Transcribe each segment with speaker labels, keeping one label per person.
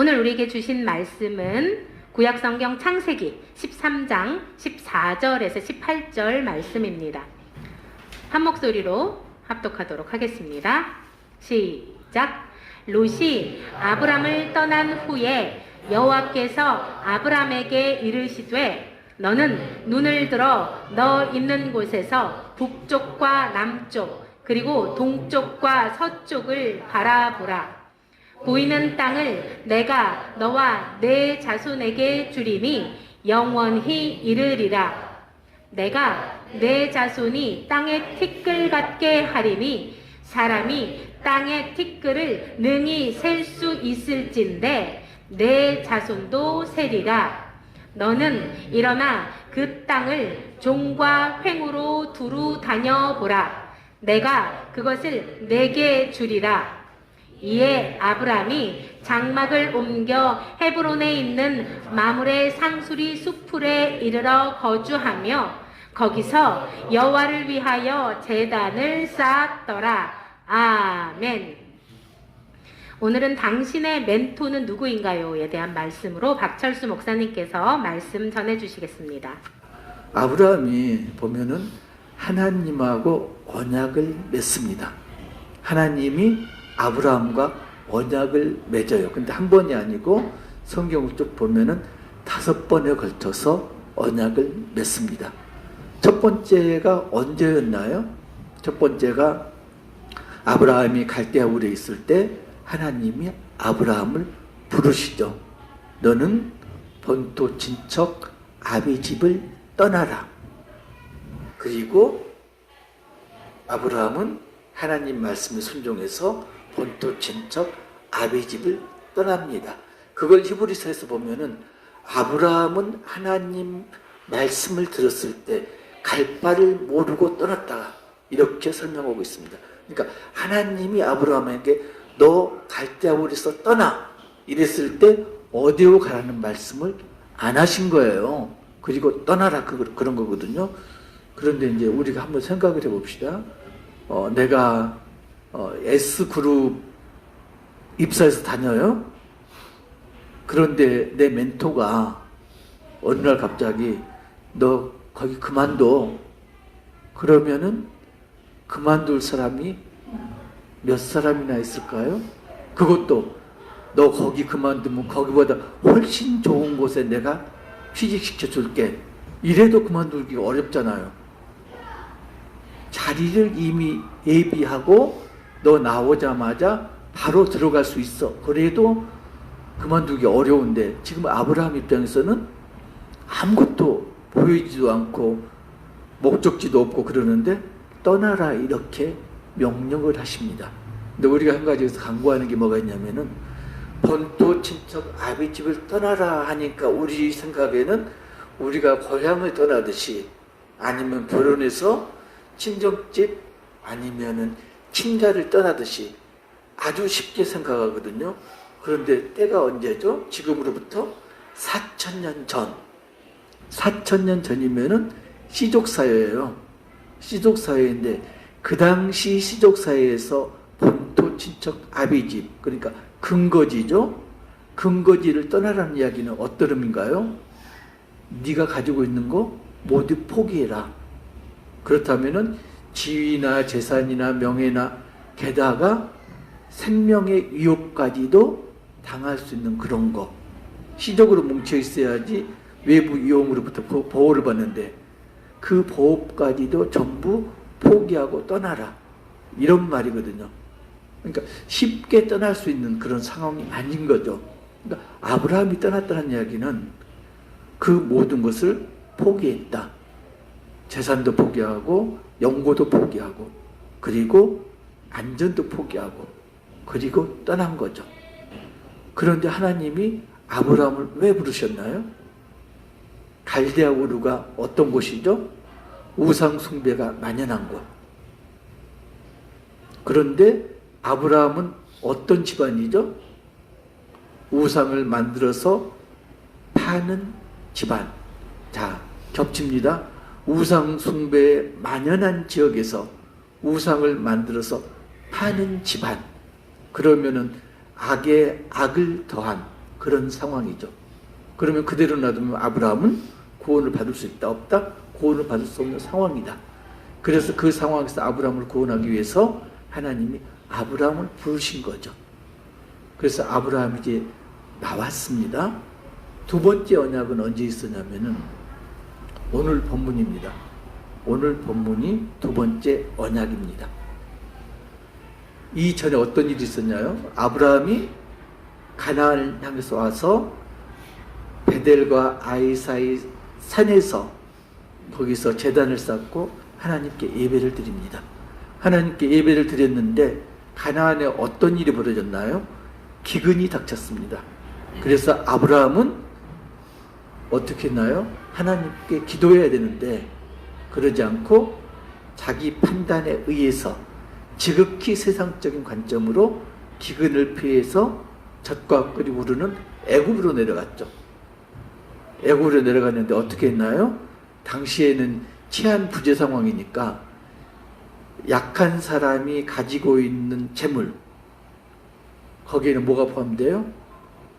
Speaker 1: 오늘 우리에게 주신 말씀은 구약성경 창세기 13장 14절에서 18절 말씀입니다. 한 목소리로 합독하도록 하겠습니다. 시작. 롯이 아브람을 떠난 후에 여호와께서 아브람에게 이르시되 너는 눈을 들어 너 있는 곳에서 북쪽과 남쪽 그리고 동쪽과 서쪽을 바라보라. 보이는 땅을 내가 너와 내 자손에게 주리니 영원히 이르리라. 내가 내 자손이 땅의 티끌 같게 하리니 사람이 땅의 티끌을 능히 셀 수 있을진데 내 자손도 세리라. 너는 일어나 그 땅을 종과 횡으로 두루 다녀보라. 내가 그것을 내게 주리라. 이에 아브람이 장막을 옮겨 헤브론에 있는 마므레 상수리 숲풀에 이르러 거주하며 거기서 여호와를 위하여 제단을 쌓았더라. 아멘. 오늘은 당신의 멘토는 누구인가요?에 대한 말씀으로 박철수 목사님께서 말씀 전해주시겠습니다.
Speaker 2: 아브라함이 보면은 하나님하고 언약을 맺습니다. 하나님이 아브라함과 언약을 맺어요. 근데 한 번이 아니고 성경을 쭉 보면은 5번에 걸쳐서 언약을 맺습니다. 첫 번째가 언제였나요? 첫 번째가 아브라함이 갈대아 우르에 있을 때 하나님이 아브라함을 부르시죠. 너는 본토 친척 아비 집을 떠나라. 그리고 아브라함은 하나님 말씀에 순종해서 본토 친척 아비 집을 떠납니다. 그걸 히브리서에서 보면은 아브라함은 하나님 말씀을 들었을 때 갈 바를 모르고 떠났다. 이렇게 설명하고 있습니다. 그러니까 하나님이 아브라함에게 너 갈대아 우르에서 떠나 이랬을 때 어디로 가라는 말씀을 안 하신 거예요. 그리고 떠나라 그런 거거든요. 그런데 이제 우리가 한번 생각을 해봅시다. 내가 S그룹 입사해서 다녀요. 그런데 내 멘토가 어느 날 갑자기 너 거기 그만둬. 그러면은 그만둘 사람이 몇 사람이나 있을까요? 그것도 너 거기 그만두면 거기보다 훨씬 좋은 곳에 내가 취직시켜 줄게. 이래도 그만두기 어렵잖아요. 자리를 이미 예비하고 너 나오자마자 바로 들어갈 수 있어. 그래도 그만두기 어려운데 지금 아브라함 입장에서는 아무것도 보이지도 않고 목적지도 없고 그러는데 떠나라 이렇게 명령을 하십니다. 근데 우리가 한 가지 여기서 강구하는 게 뭐가 있냐면은 본토 친척 아비 집을 떠나라 하니까 우리 생각에는 우리가 고향을 떠나듯이 아니면 결혼해서 친정집 아니면은 친가를 떠나듯이 아주 쉽게 생각하거든요. 그런데 때가 언제죠? 지금으로부터 4,000년 전. 4,000년 전이면은 시족사회예요. 시족사회인데 그 당시 시족사회에서 본토 친척 아비집, 그러니까 근거지죠. 근거지를 떠나라는 이야기는 어떤 의미인가요? 네가 가지고 있는 거 모두 포기해라. 그렇다면은 지위나 재산이나 명예나 게다가 생명의 위협까지도 당할 수 있는 그런 거. 시적으로 뭉쳐 있어야지 외부 위험으로부터 보호를 받는데 그 보호까지도 전부 포기하고 떠나라. 이런 말이거든요. 그러니까 쉽게 떠날 수 있는 그런 상황이 아닌 거죠. 그러니까 아브라함이 떠났다는 이야기는 그 모든 것을 포기했다. 재산도 포기하고 연고도 포기하고 그리고 안전도 포기하고 그리고 떠난 거죠. 그런데 하나님이 아브라함을 왜 부르셨나요? 갈대아 우르가 어떤 곳이죠? 우상 숭배가 만연한 곳. 그런데 아브라함은 어떤 집안이죠? 우상을 만들어서 파는 집안. 자, 겹칩니다. 우상 숭배에 만연한 지역에서 우상을 만들어서 파는 집안. 그러면은 악에 악을 더한 그런 상황이죠. 그러면 그대로 놔두면 아브라함은 구원을 받을 수 있다 없다? 구원을 받을 수 없는 상황이다. 그래서 그 상황에서 아브라함을 구원하기 위해서 하나님이 아브라함을 부르신 거죠. 그래서 아브라함이 이제 나왔습니다. 두 번째 언약은 언제 있었냐면은 오늘 본문입니다. 오늘 본문이 두 번째 언약입니다. 이전에 어떤 일이 있었냐요? 아브라함이 가나안을 향해서 와서 베델과 아이 사이 산에서 거기서 제단을 쌓고 하나님께 예배를 드립니다. 하나님께 예배를 드렸는데 가나안에 어떤 일이 벌어졌나요? 기근이 닥쳤습니다. 그래서 아브라함은 어떻게 했나요? 하나님께 기도해야 되는데 그러지 않고 자기 판단에 의해서 지극히 세상적인 관점으로 기근을 피해서 젖과 꿀이 우르는 애굽으로 내려갔죠. 애굽으로 내려갔는데 어떻게 했나요? 당시에는 치안 부재 상황이니까 약한 사람이 가지고 있는 재물, 거기에는 뭐가 포함돼요?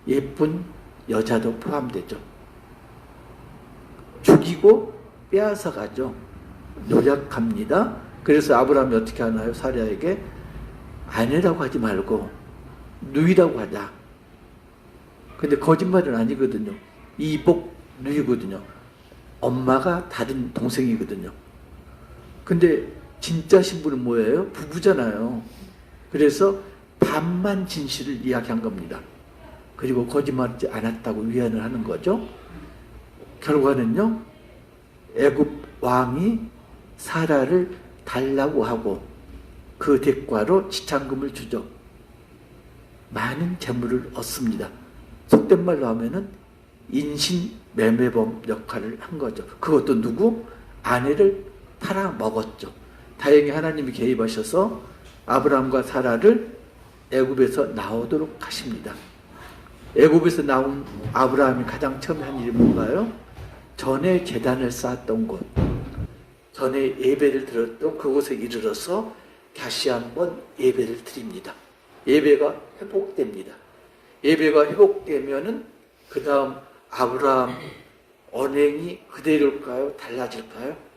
Speaker 2: 예쁜 여자도 포함되죠. 죽이고 빼앗아 가죠. 노력합니다. 그래서 아브라함이 어떻게 하나요? 사라에게 아내라고 하지 말고 누이라고 하자. 근데 거짓말은 아니거든요. 이복 누이거든요. 엄마가 다른 동생이거든요. 근데 진짜 신부는 뭐예요? 부부잖아요. 그래서 반만 진실을 이야기한 겁니다. 그리고 거짓말하지 않았다고 위안을 하는 거죠. 결과는요, 애굽 왕이 사라를 달라고 하고 그 대가로 지참금을 주죠. 많은 재물을 얻습니다. 속된 말로 하면은 인신매매범 역할을 한 거죠. 그것도 누구? 아내를 팔아먹었죠. 다행히 하나님이 개입하셔서 아브라함과 사라를 애굽에서 나오도록 하십니다. 애굽에서 나온 아브라함이 가장 처음에 한 일이 뭔가요? 전에 제단을 쌓았던 곳, 전에 예배를 드렸던 그곳에 이르러서 다시 한번 예배를 드립니다. 예배가 회복됩니다. 예배가 회복되면은 그 다음 아브라함 언행이 그대로일까요? 달라질까요?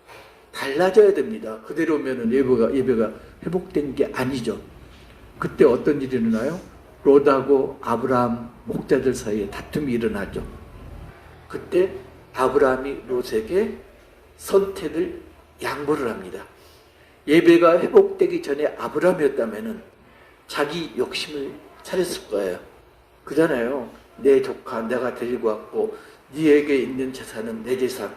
Speaker 2: 달라져야 됩니다. 그대로면은 예배가 회복된 게 아니죠. 그때 어떤 일이 일어나요? 롯하고 아브라함 목자들 사이에 다툼이 일어나죠. 그때 아브라함이 롯에게 선택을 양보를 합니다. 예배가 회복되기 전에 아브라함이었다면은 자기 욕심을 차렸을 거예요. 그잖아요. 내 조카 내가 데리고 왔고 네에게 있는 재산은 내 재산,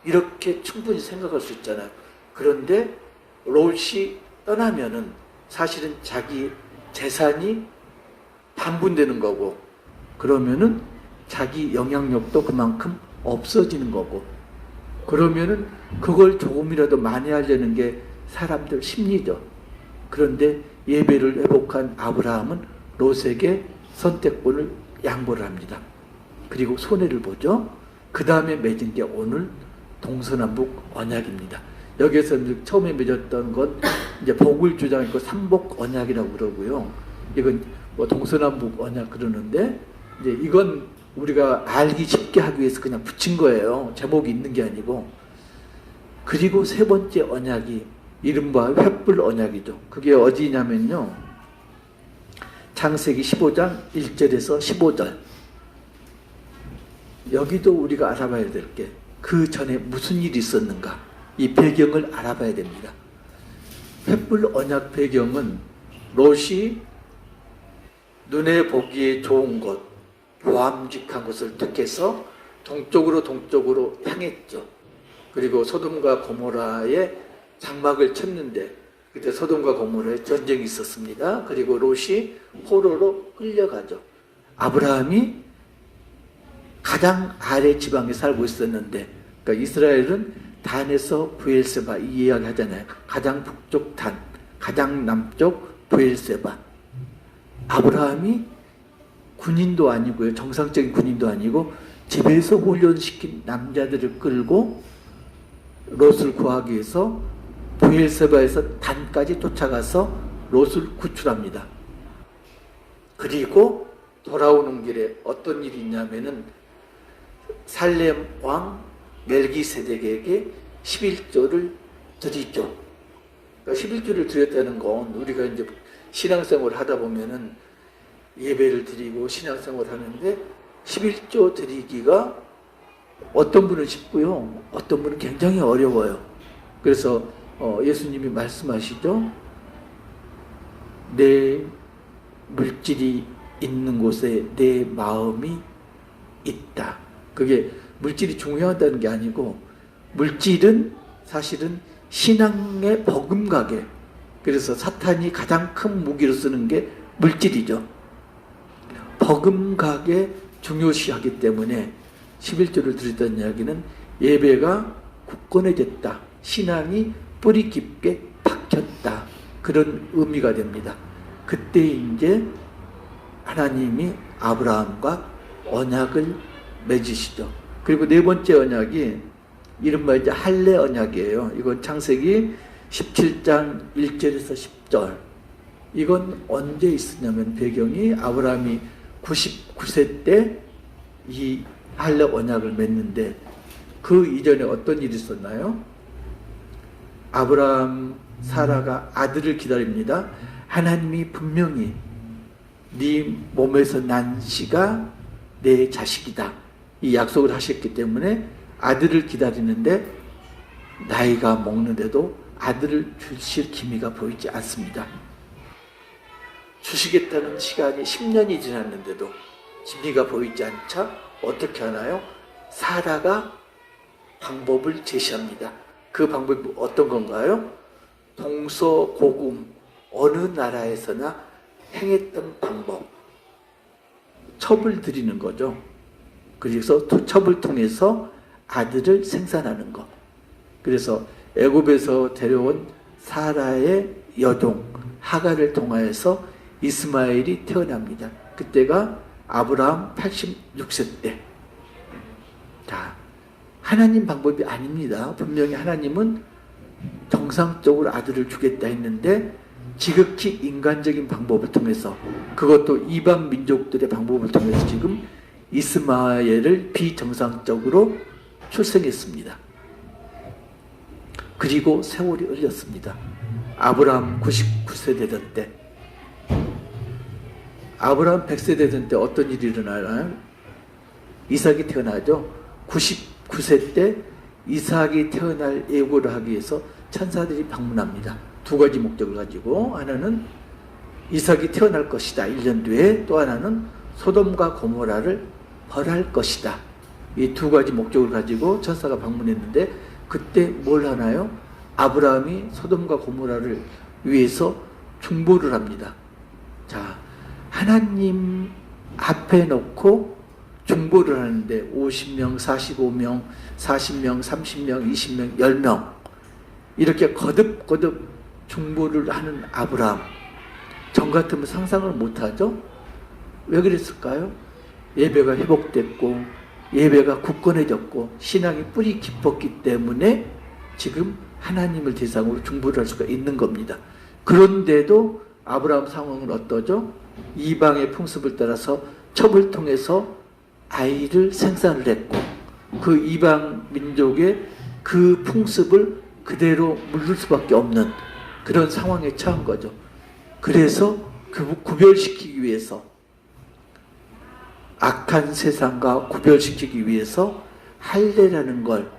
Speaker 2: 이렇게 충분히 생각할 수 있잖아요. 그런데 롯이 떠나면은 사실은 자기 재산이 반분되는 거고, 그러면은 자기 영향력도 그만큼 없어지는 거고, 그러면은 그걸 조금이라도 만회하려는 게 사람들 심리죠. 그런데 예배를 회복한 아브라함은 롯에게 선택권을 양보를 합니다. 그리고 손해를 보죠. 그 다음에 맺은 게 오늘 동서남북 언약입니다. 여기에서 처음에 맺었던 건 이제 복을 주장했고 삼복 언약이라고 그러고요. 이건 뭐 동서남북 언약 그러는데 이제 이건 우리가 알기 쉽게 하기 위해서 그냥 붙인 거예요. 제목이 있는 게 아니고. 그리고 세 번째 언약이 이른바 횃불 언약이죠. 그게 어디냐면요, 창세기 15장 1절에서 15절. 여기도 우리가 알아봐야 될 게 그 전에 무슨 일이 있었는가, 이 배경을 알아봐야 됩니다. 횃불 언약 배경은 롯이 눈에 보기에 좋은 곳, 보암직한 곳을 택해서 동쪽으로 향했죠. 그리고 소돔과 고모라에 장막을 쳤는데 그때 소돔과 고모라에 전쟁이 있었습니다. 그리고 롯이 포로로 끌려가죠. 아브라함이 가장 아래 지방에 살고 있었는데, 그러니까 이스라엘은 단에서 브엘세바 이 이야기 하잖아요. 가장 북쪽 단, 가장 남쪽 브엘세바. 아브라함이 군인도 아니고요, 정상적인 군인도 아니고 집에서 훈련시킨 남자들을 끌고 롯을 구하기 위해서 브엘세바에서 단까지 쫓아가서 롯을 구출합니다. 그리고 돌아오는 길에 어떤 일이 있냐면은 살렘 왕 멜기세덱에게 11조를 드리죠. 그러니까 11조를 드렸다는 건 우리가 이제 신앙생활을 하다 보면은 예배를 드리고 신앙생활을 하는데 11조 드리기가 어떤 분은 쉽고요, 어떤 분은 굉장히 어려워요. 그래서 예수님이 말씀하시죠. 내 물질이 있는 곳에 내 마음이 있다. 그게 물질이 중요하다는 게 아니고, 물질은 사실은 신앙의 버금가게, 그래서 사탄이 가장 큰 무기로 쓰는 게 물질이죠. 버금가게 중요시하기 때문에 11조를 드렸다는 이야기는 예배가 굳건해졌다, 신앙이 뿌리 깊게 박혔다, 그런 의미가 됩니다. 그때 이제 하나님이 아브라함과 언약을 맺으시죠. 그리고 네 번째 언약이 이른바 이제 할례 언약이에요. 이건 창세기 17장 1절에서 10절. 이건 언제 있었냐면, 배경이 아브라함이 99세 때 이 할례 언약을 맺는데, 그 이전에 어떤 일이 있었나요? 아브라함 사라가 아들을 기다립니다. 하나님이 분명히 네 몸에서 난 씨가 내 자식이다, 이 약속을 하셨기 때문에 아들을 기다리는데 나이가 먹는데도 아들을 주실 기미가 보이지 않습니다. 주시겠다는 시간이 10년이 지났는데도 기미가 보이지 않자 어떻게 하나요? 사라가 방법을 제시합니다. 그 방법이 어떤 건가요? 동서고금 어느 나라에서나 행했던 방법, 첩을 드리는 거죠. 그래서 첩을 통해서 아들을 생산하는 것. 그래서 애굽에서 데려온 사라의 여종 하갈을 통하여서 이스마엘이 태어납니다. 그때가 아브라함 86세 때. 자, 하나님 방법이 아닙니다. 분명히 하나님은 정상적으로 아들을 주겠다 했는데 지극히 인간적인 방법을 통해서, 그것도 이방 민족들의 방법을 통해서 지금 이스마엘을 비정상적으로 출생했습니다. 그리고 세월이 흘렸습니다. 아브라함 99세 되던 때, 아브라함 100세 되던 때 어떤 일이 일어나나요? 이삭이 태어나죠. 99세 때 이삭이 태어날 예고를 하기 위해서 천사들이 방문합니다. 두 가지 목적을 가지고, 하나는 이삭이 태어날 것이다, 1년 뒤에. 또 하나는 소돔과 고모라를 벌할 것이다. 이 두 가지 목적을 가지고 천사가 방문했는데, 그때 뭘 하나요? 아브라함이 소돔과 고모라를 위해서 중보를 합니다. 자, 하나님 앞에 놓고 중보를 하는데 50명, 45명, 40명, 30명, 20명, 10명 이렇게 거듭거듭 중보를 하는 아브라함, 전 같으면 상상을 못하죠? 왜 그랬을까요? 예배가 회복됐고 예배가 굳건해졌고 신앙이 뿌리 깊었기 때문에 지금 하나님을 대상으로 중보를 할 수가 있는 겁니다. 그런데도 아브라함 상황은 어떠죠? 이방의 풍습을 따라서 첩을 통해서 아이를 생산을 했고, 그 이방 민족의 그 풍습을 그대로 물릴 수밖에 없는 그런 상황에 처한 거죠. 그래서 그 구별시키기 위해서, 악한 세상과 구별시키기 위해서 할례라는 걸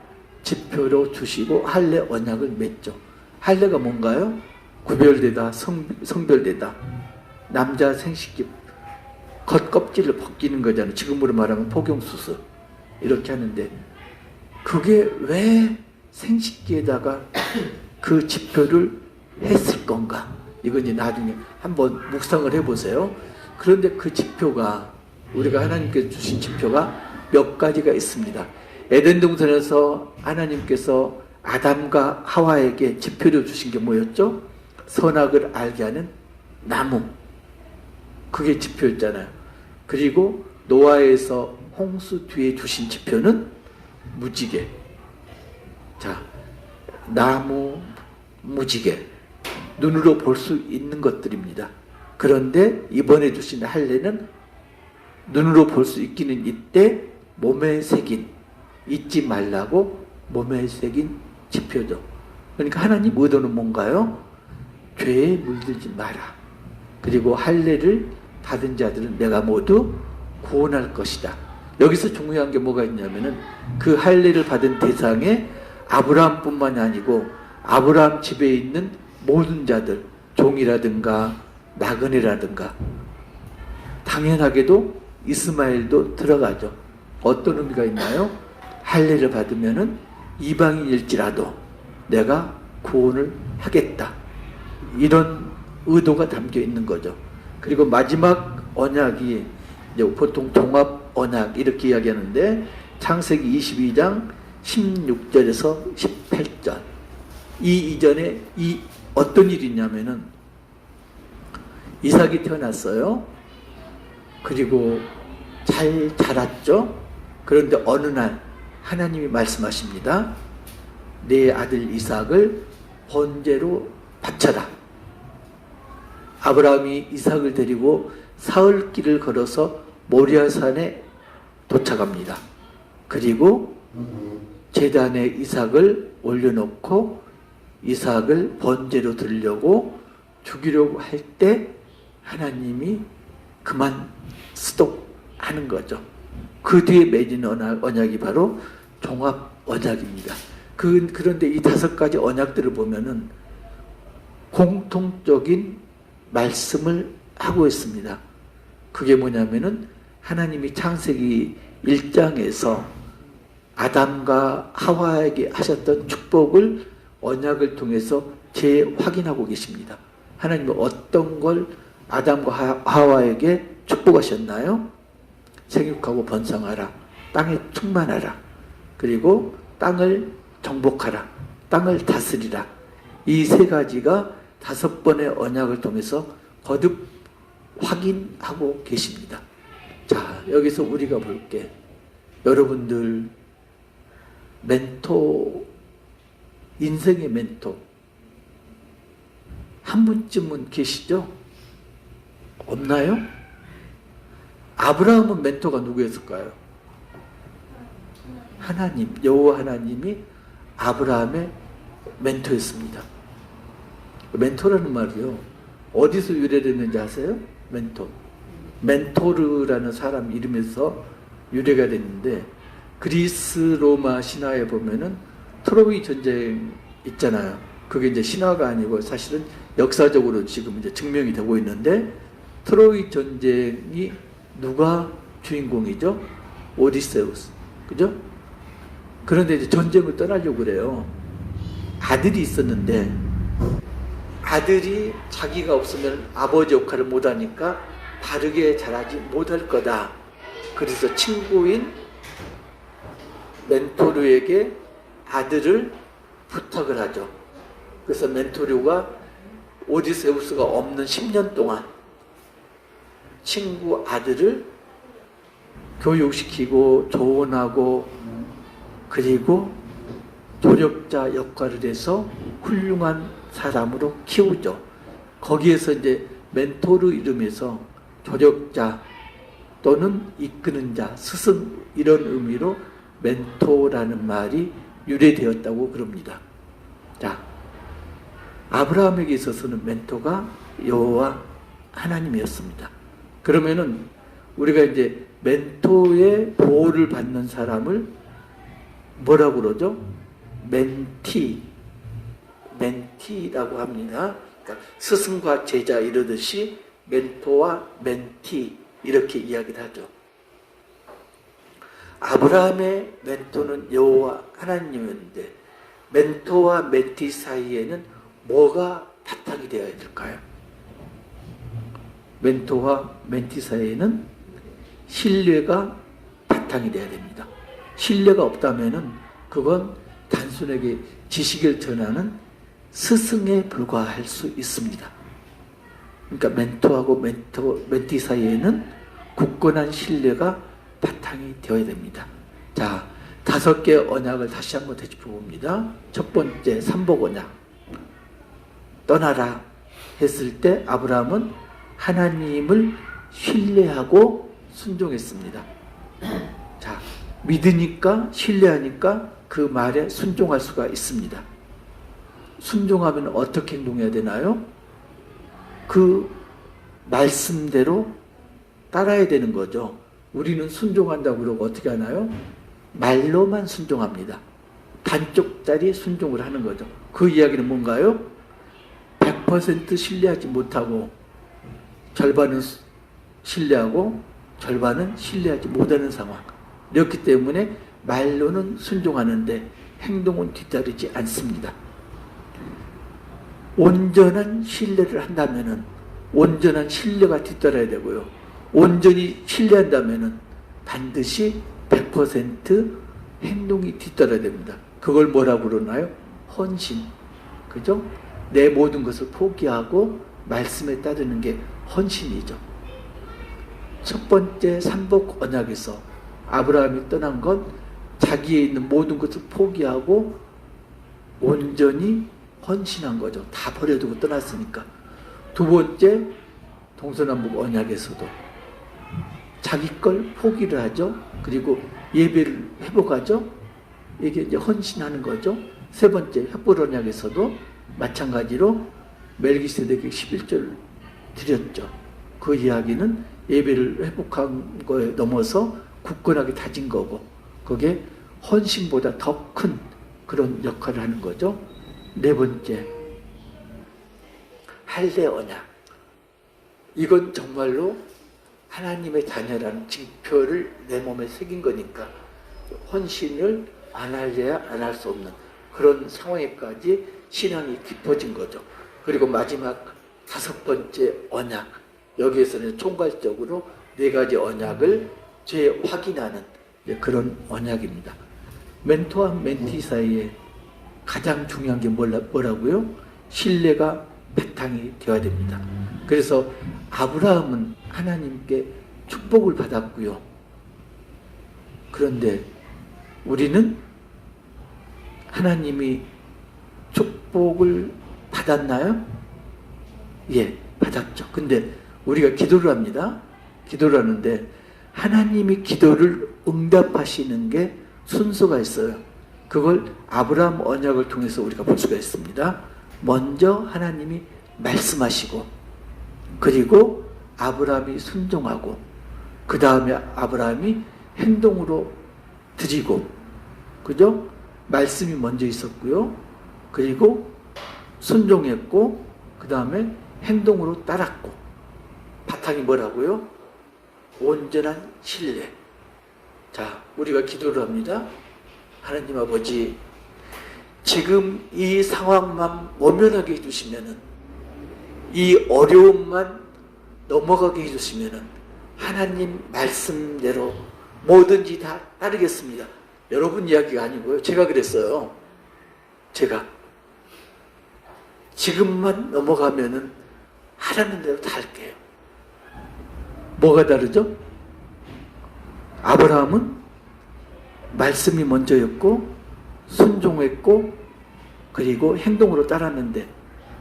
Speaker 2: 지표로 주시고 할례 언약을 맺죠. 할례가 뭔가요? 구별되다, 성별되다. 남자 생식기 겉껍질을 벗기는 거잖아요. 지금으로 말하면 포경수술 이렇게 하는데, 그게 왜 생식기에다가 그 지표를 했을 건가? 이건 이제 나중에 한번 묵상을 해보세요. 그런데 그 지표가, 우리가 하나님께서 주신 지표가 몇 가지가 있습니다. 에덴 동산에서 하나님께서 아담과 하와에게 지표를 주신 게 뭐였죠? 선악을 알게 하는 나무. 그게 지표였잖아요. 그리고 노아에서 홍수 뒤에 주신 지표는 무지개. 자, 나무, 무지개. 눈으로 볼 수 있는 것들입니다. 그런데 이번에 주신 할례는 눈으로 볼 수 있기는 있대 몸에 새긴, 잊지 말라고 몸에 새긴 지표죠. 그러니까 하나님 의도는 뭔가요? 죄에 물들지 마라. 그리고 할례를 받은 자들은 내가 모두 구원할 것이다. 여기서 중요한 게 뭐가 있냐면은 그 할례를 받은 대상에 아브라함뿐만이 아니고 아브라함 집에 있는 모든 자들, 종이라든가 나그네라든가, 당연하게도 이스마엘도 들어가죠. 어떤 의미가 있나요? 할례를 받으면은 이방인일지라도 내가 구원을 하겠다. 이런 의도가 담겨 있는 거죠. 그리고 마지막 언약이 이제 보통 종합 언약 이렇게 이야기하는데 창세기 22장 16절에서 18절. 이 이전에 이 어떤 일이 있냐면은 이삭이 태어났어요. 그리고 잘 자랐죠. 그런데 어느 날 하나님이 말씀하십니다. 내 아들 이삭을 번제로 바쳐라. 아브라함이 이삭을 데리고 사흘 길을 걸어서 모리아산에 도착합니다. 그리고 제단에 이삭을 올려놓고 이삭을 번제로 드리려고 죽이려고 할 때 하나님이 그만 스톱하는 거죠. 그 뒤에 맺은 언약이 바로 종합 언약입니다. 그런데 이 5가지 언약들을 보면은 공통적인 말씀을 하고 있습니다. 그게 뭐냐면은 하나님이 창세기 1장에서 아담과 하와에게 하셨던 축복을 언약을 통해서 재확인하고 계십니다. 하나님은 어떤 걸 아담과 하와에게 축복하셨나요? 생육하고 번성하라, 땅에 충만하라, 그리고 땅을 정복하라, 땅을 다스리라. 이 3가지가 5번의 언약을 통해서 거듭 확인하고 계십니다. 자, 여기서 우리가 볼게. 여러분들 멘토, 인생의 멘토 한 분쯤은 계시죠? 없나요? 아브라함은 멘토가 누구였을까요? 하나님, 여호와 하나님이 아브라함의 멘토였습니다. 멘토라는 말이요, 어디서 유래됐는지 아세요? 멘토. 멘토르라는 사람 이름에서 유래가 됐는데, 그리스 로마 신화에 보면은 트로이 전쟁 있잖아요. 그게 이제 신화가 아니고 사실은 역사적으로 지금 이제 증명이 되고 있는데, 트로이 전쟁이 누가 주인공이죠? 오디세우스. 그죠? 그런데 이제 전쟁을 떠나려고 그래요. 아들이 있었는데, 아들이 자기가 없으면 아버지 역할을 못하니까 바르게 자라지 못할 거다. 그래서 친구인 멘토르에게 아들을 부탁을 하죠. 그래서 멘토르가 오디세우스가 없는 10년 동안 친구 아들을 교육시키고 조언하고, 그리고 조력자 역할을 해서 훌륭한 사람으로 키우죠. 거기에서 이제 멘토르 이름에서 조력자 또는 이끄는 자, 스승, 이런 의미로 멘토라는 말이 유래되었다고 그럽니다. 자, 아브라함에게 있어서는 멘토가 여호와 하나님이었습니다. 그러면은 우리가 이제 멘토의 보호를 받는 사람을 뭐라고 그러죠? 멘티라고 합니다. 그러니까 스승과 제자 이러듯이 멘토와 멘티 이렇게 이야기를 하죠. 아브라함의 멘토는 여호와 하나님이었는데, 멘토와 멘티 사이에는 뭐가 바탕이 되어야 될까요? 멘토와 멘티 사이에는 신뢰가 바탕이 되어야 됩니다. 신뢰가 없다면은 그건 단순하게 지식을 전하는 스승에 불과할 수 있습니다. 그러니까 멘토하고 멘티 사이에는 굳건한 신뢰가 바탕이 되어야 됩니다. 자, 5개 언약을 다시 한번 되짚어봅니다. 첫 번째, 삼복 언약. 떠나라 했을 때 아브라함은 하나님을 신뢰하고 순종했습니다. 자, 믿으니까, 신뢰하니까 그 말에 순종할 수가 있습니다. 순종하면 어떻게 행동해야 되나요? 그 말씀대로 따라야 되는 거죠. 우리는 순종한다고 그러고 어떻게 하나요? 말로만 순종합니다. 반쪽짜리 순종을 하는 거죠. 그 이야기는 뭔가요? 100% 신뢰하지 못하고 절반은 신뢰하고 절반은 신뢰하지 못하는 상황. 이렇기 때문에 말로는 순종하는데 행동은 뒤따르지 않습니다. 온전한 신뢰를 한다면은 온전한 신뢰가 뒤따라야 되고요. 온전히 신뢰한다면은 반드시 100% 행동이 뒤따라야 됩니다. 그걸 뭐라고 그러나요? 헌신. 그죠? 내 모든 것을 포기하고 말씀에 따르는 게 헌신이죠. 첫 번째 삼복 언약에서 아브라함이 떠난 건 자기에 있는 모든 것을 포기하고 온전히 헌신한 거죠. 다 버려두고 떠났으니까. 두 번째 동서남북 언약에서도 자기 걸 포기를 하죠. 그리고 예배를 회복하죠. 이게 이제 헌신하는 거죠. 세 번째 횃불 언약에서도 마찬가지로 멜기세덱에게 11조를 드렸죠. 그 이야기는 예배를 회복한 거에 넘어서 굳건하게 다진 거고 그게 헌신보다 더 큰 그런 역할을 하는 거죠. 네 번째 할례 언약. 이건 정말로 하나님의 자녀라는 징표를 내 몸에 새긴 거니까 헌신을 안 할래야 안 할 수 없는 그런 상황에까지 신앙이 깊어진 거죠. 그리고 마지막 다섯 번째 언약. 여기에서는 총괄적으로 네 가지 언약을 재확인하는 그런 언약입니다. 멘토와 멘티 사이에 가장 중요한 게 뭐라고요? 신뢰가 바탕이 되어야 됩니다. 그래서 아브라함은 하나님께 축복을 받았고요. 그런데 우리는 하나님이 축복을 받았나요? 예, 받았죠. 근데 우리가 기도를 합니다. 기도를 하는데 하나님이 기도를 응답하시는 게 순서가 있어요. 그걸 아브라함 언약을 통해서 우리가 볼 수가 있습니다. 먼저 하나님이 말씀하시고 그리고 아브라함이 순종하고 그 다음에 아브라함이 행동으로 드리고 그죠? 말씀이 먼저 있었고요. 그리고 순종했고 그 다음에 행동으로 따랐고 바탕이 뭐라고요? 온전한 신뢰. 자, 우리가 기도를 합니다. 하나님 아버지, 지금 이 상황만 모면하게 해주시면은, 이 어려움만 넘어가게 해주시면은, 하나님 말씀대로 뭐든지 다 따르겠습니다. 여러분 이야기가 아니고요. 제가 그랬어요. 제가. 지금만 넘어가면은 하라는 대로 다 할게요. 뭐가 다르죠? 아브라함은 말씀이 먼저였고 순종했고 그리고 행동으로 따랐는데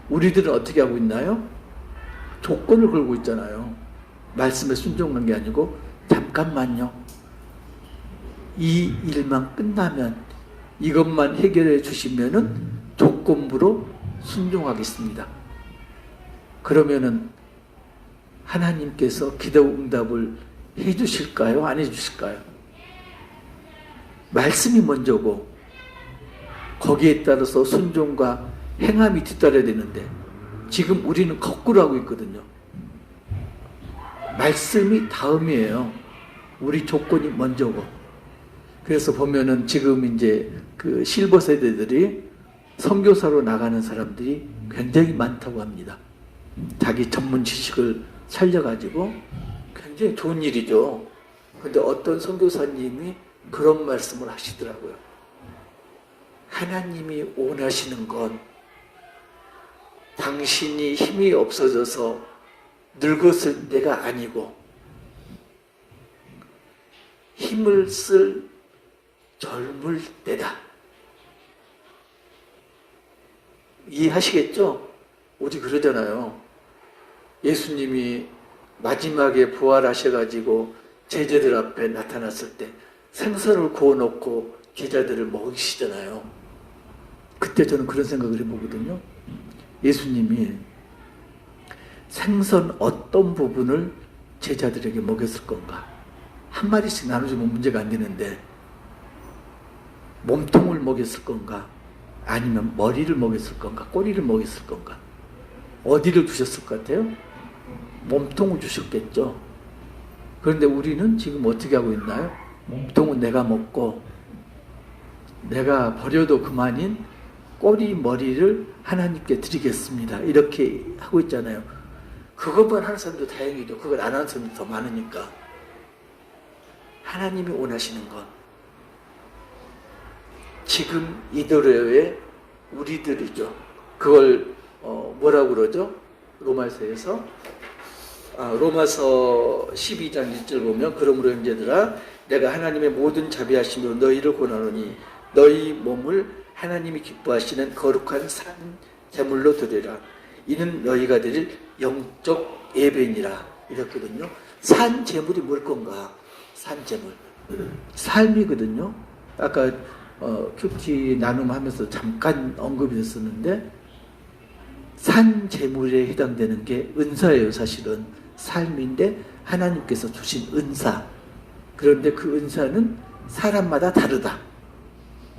Speaker 2: 우리들은 어떻게 하고 있나요? 조건을 걸고 있잖아요. 말씀에 순종한 게 아니고 잠깐만요. 이 일만 끝나면 이것만 해결해 주시면은 조건부로 순종하겠습니다. 그러면은 하나님께서 기도 응답을 해 주실까요? 안 해 주실까요? 말씀이 먼저고 거기에 따라서 순종과 행함이 뒤따라야 되는데 지금 우리는 거꾸로 하고 있거든요. 말씀이 다음이에요. 우리 조건이 먼저고. 그래서 보면은 지금 이제 그 실버 세대들이 선교사로 나가는 사람들이 굉장히 많다고 합니다. 자기 전문 지식을 살려가지고 굉장히 좋은 일이죠. 근데 어떤 선교사님이 그런 말씀을 하시더라고요. 하나님이 원하시는 건 당신이 힘이 없어져서 늙었을 때가 아니고 힘을 쓸 젊을 때다. 이해하시겠죠? 우리 그러잖아요. 예수님이 마지막에 부활하셔가지고 제자들 앞에 나타났을 때 생선을 구워놓고 제자들을 먹이시잖아요. 그때 저는 그런 생각을 해보거든요. 예수님이 생선 어떤 부분을 제자들에게 먹였을 건가? 한 마리씩 나눠주면 문제가 안 되는데 몸통을 먹였을 건가? 아니면 머리를 먹였을 건가? 꼬리를 먹였을 건가? 어디를 주셨을 것 같아요? 몸통을 주셨겠죠. 그런데 우리는 지금 어떻게 하고 있나요? 몸통은 내가 먹고 내가 버려도 그만인 꼬리 머리를 하나님께 드리겠습니다. 이렇게 하고 있잖아요. 그것만 하는 사람도 다행이죠. 그걸 안 하는 사람도 더 많으니까. 하나님이 원하시는 건 지금 이도래의 우리들이죠. 그걸 뭐라고 그러죠? 로마서에서 로마서 12장 1절 보면 그러므로 형제들아 내가 하나님의 모든 자비하심으로 너희를 권하노니 너희 몸을 하나님이 기뻐하시는 거룩한 산 제물로 드리라. 이는 너희가 드릴 영적 예배니라. 이랬거든요. 산 제물이 뭘 건가? 산 제물. 삶이거든요. 아까 큐티 나눔하면서 잠깐 언급이 됐었는데 산 제물에 해당되는 게 은사예요. 사실은 삶인데 하나님께서 주신 은사. 그런데 그 은사는 사람마다 다르다.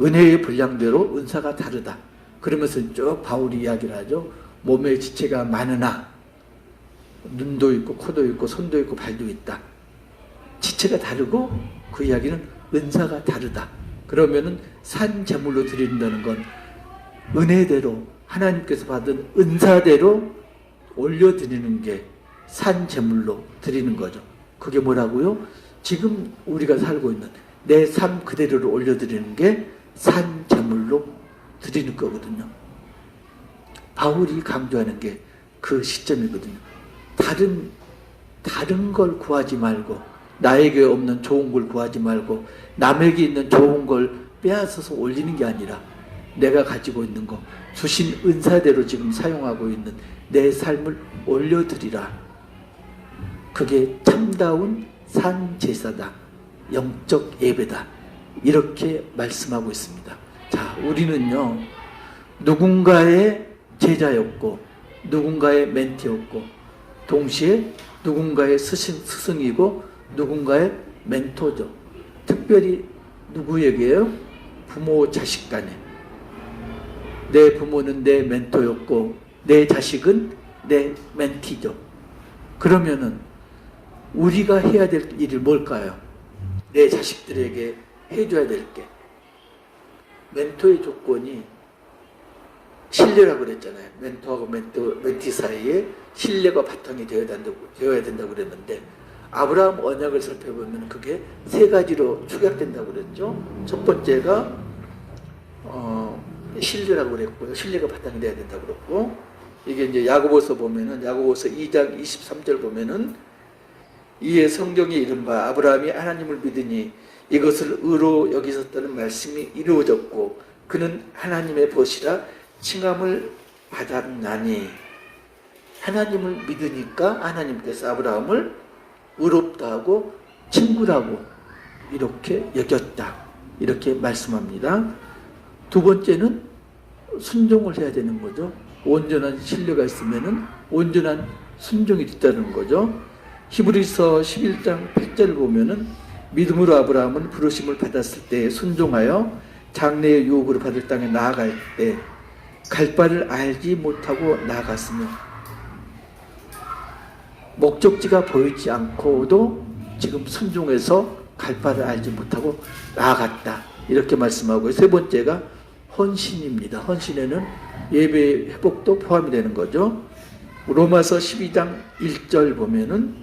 Speaker 2: 은혜의 분량대로 은사가 다르다. 그러면서 쭉 바울이 이야기를 하죠. 몸에 지체가 많으나 눈도 있고 코도 있고 손도 있고 발도 있다. 지체가 다르고 그 이야기는 은사가 다르다. 그러면은 산 제물로 드린다는 건 은혜대로 하나님께서 받은 은사대로 올려드리는 게 산 제물로 드리는 거죠. 그게 뭐라고요? 지금 우리가 살고 있는 내 삶 그대로를 올려드리는 게 산 제물로 드리는 거거든요. 바울이 강조하는 게 그 시점이거든요. 다른 걸 구하지 말고 나에게 없는 좋은 걸 구하지 말고 남에게 있는 좋은 걸 빼앗아서 올리는 게 아니라 내가 가지고 있는 거 주신 은사대로 지금 사용하고 있는 내 삶을 올려드리라. 그게 참다운 산 제사다. 영적 예배다. 이렇게 말씀하고 있습니다. 자, 우리는요 누군가의 제자였고 누군가의 멘티였고 동시에 누군가의 스승이고 누군가의 멘토죠. 특별히 누구에게요? 부모 자식 간에. 내 부모는 내 멘토였고 내 자식은 내 멘티죠. 그러면은 우리가 해야 될 일이 뭘까요? 내 자식들에게 해줘야 될 게. 멘토의 조건이 신뢰라고 그랬잖아요. 멘토하고 멘티 사이에 신뢰가 바탕이 되어야 된다고 그랬는데 아브라함 언약을 살펴보면 그게 세 가지로 축약된다고 그랬죠. 첫 번째가 신뢰라고 그랬고요. 신뢰가 바탕이 되어야 된다고 그랬고 이게 이제 야고보서 보면은 야고보서 2장 23절 보면은 이에 성경에 이른바 아브라함이 하나님을 믿으니 이것을 의로 여기셨다는 말씀이 이루어졌고 그는 하나님의 벗이라 칭함을 받았나니. 하나님을 믿으니까 하나님께서 아브라함을 의롭다 하고 친구라고 이렇게 여겼다. 이렇게 말씀합니다. 두 번째는 순종을 해야 되는 거죠. 온전한 신뢰가 있으면은 온전한 순종이 있다는 거죠. 히브리서 11장 8절 보면은 믿음으로 아브라함은 부르심을 받았을 때 순종하여 장래의 유업으로 받을 땅에 나아갈 때 갈 바를 알지 못하고 나아갔으며 목적지가 보이지 않고도 지금 순종해서 갈 바를 알지 못하고 나아갔다. 이렇게 말씀하고 세 번째가 헌신입니다. 헌신에는 예배 회복도 포함이 되는 거죠. 로마서 12장 1절 보면은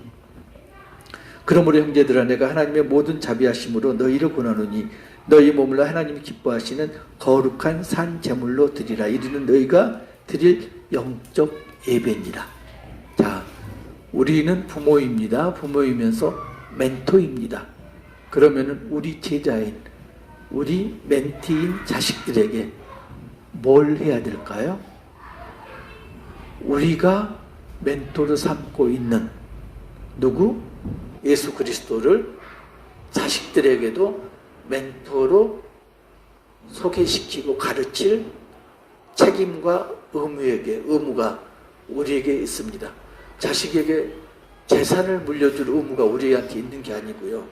Speaker 2: 그러므로 형제들아 내가 하나님의 모든 자비하심으로 너희를 권하노니 너희 몸을 하나님이 기뻐하시는 거룩한 산 제물로 드리라. 이르는 너희가 드릴 영적 예배니라. 자, 우리는 부모입니다. 부모이면서 멘토입니다. 그러면은 우리 제자인 우리 멘티인 자식들에게 뭘 해야 될까요? 우리가 멘토로 삼고 있는 누구? 예수 그리스도를 자식들에게도 멘토로 소개시키고 가르칠 책임과 의무가 우리에게 있습니다. 자식에게 재산을 물려줄 의무가 우리한테 있는 게 아니고요.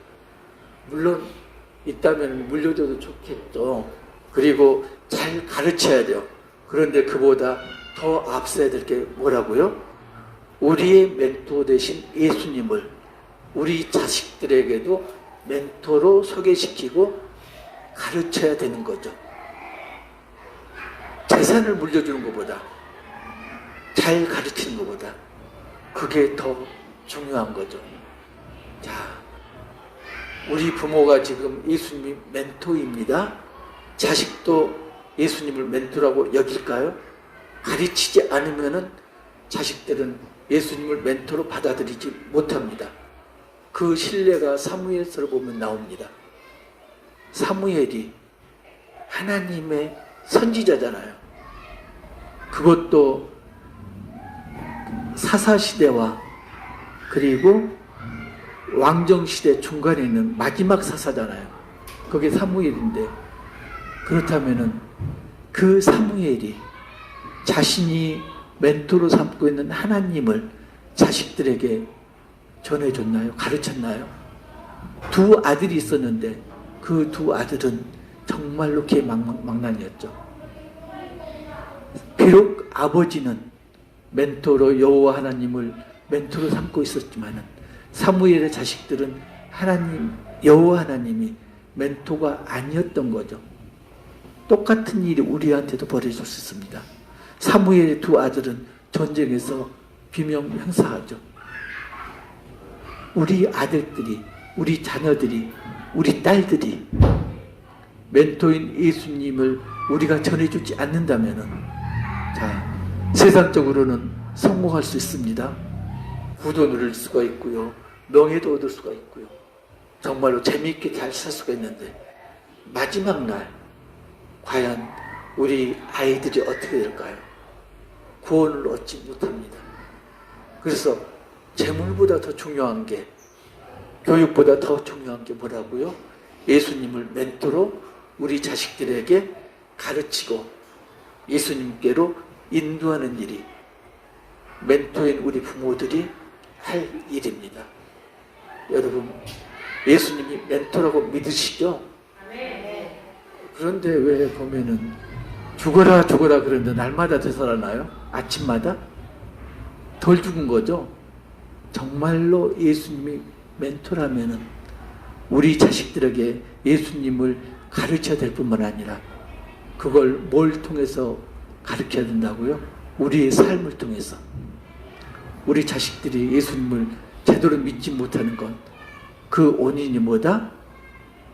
Speaker 2: 물론 있다면 물려줘도 좋겠죠. 그리고 잘 가르쳐야 돼요. 그런데 그보다 더 앞서야 될 게 뭐라고요? 우리의 멘토 대신 예수님을 우리 자식들에게도 멘토로 소개시키고 가르쳐야 되는 거죠. 재산을 물려주는 것보다, 잘 가르치는 것보다 그게 더 중요한 거죠. 자, 우리 부모가 지금 예수님이 멘토입니다. 자식도 예수님을 멘토라고 여길까요? 가르치지 않으면은 자식들은 예수님을 멘토로 받아들이지 못합니다. 그 신뢰가 사무엘서를 보면 나옵니다. 사무엘이 하나님의 선지자잖아요. 그것도 사사시대와 그리고 왕정시대 중간에 있는 마지막 사사잖아요. 그게 사무엘인데, 그렇다면은 그 사무엘이 자신이 멘토로 삼고 있는 하나님을 자식들에게 전해줬나요? 가르쳤나요? 두 아들이 있었는데 그 두 아들은 정말로 개망난이었죠. 비록 아버지는 멘토로 여호와 하나님을 멘토로 삼고 있었지만은 사무엘의 자식들은 여호와 하나님이 멘토가 아니었던 거죠. 똑같은 일이 우리한테도 벌어질 수 있습니다. 사무엘의 두 아들은 전쟁에서 비명 행사하죠. 우리 아들들이, 우리 자녀들이, 우리 딸들이 멘토인 예수님을 우리가 전해주지 않는다면은, 자, 세상적으로는 성공할 수 있습니다. 부도 누릴 수가 있고요, 명예도 얻을 수가 있고요, 정말로 재미있게 잘 살 수가 있는데, 마지막 날 과연 우리 아이들이 어떻게 될까요? 구원을 얻지 못합니다. 그래서 재물보다 더 중요한 게, 교육보다 더 중요한 게 뭐라고요? 예수님을 멘토로 우리 자식들에게 가르치고 예수님께로 인도하는 일이 멘토인 우리 부모들이 할 일입니다. 여러분, 예수님이 멘토라고 믿으시죠? 그런데 왜 보면은 죽어라 그러는데 날마다 되살아나요? 아침마다? 덜 죽은 거죠? 정말로 예수님이 멘토라면은 우리 자식들에게 예수님을 가르쳐야 될 뿐만 아니라 그걸 뭘 통해서 가르쳐야 된다고요? 우리의 삶을 통해서. 우리 자식들이 예수님을 제대로 믿지 못하는 건 그 원인이 뭐다?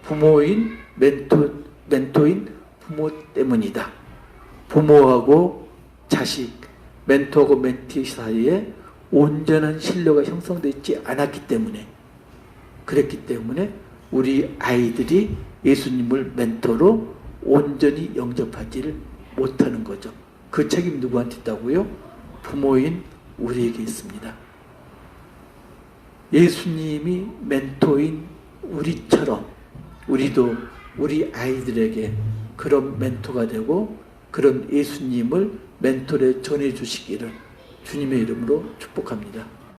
Speaker 2: 부모인 멘토인 부모 때문이다. 부모하고 자식, 멘토하고 멘티 사이에 온전한 신뢰가 형성되지 않았기 때문에, 그랬기 때문에 우리 아이들이 예수님을 멘토로 온전히 영접하지를 못하는 거죠. 그 책임 누구한테 있다고요? 부모인 우리에게 있습니다. 예수님이 멘토인 우리처럼 우리도 우리 아이들에게 그런 멘토가 되고 그런 예수님을 멘토로 전해 주시기를 주님의 이름으로 축복합니다.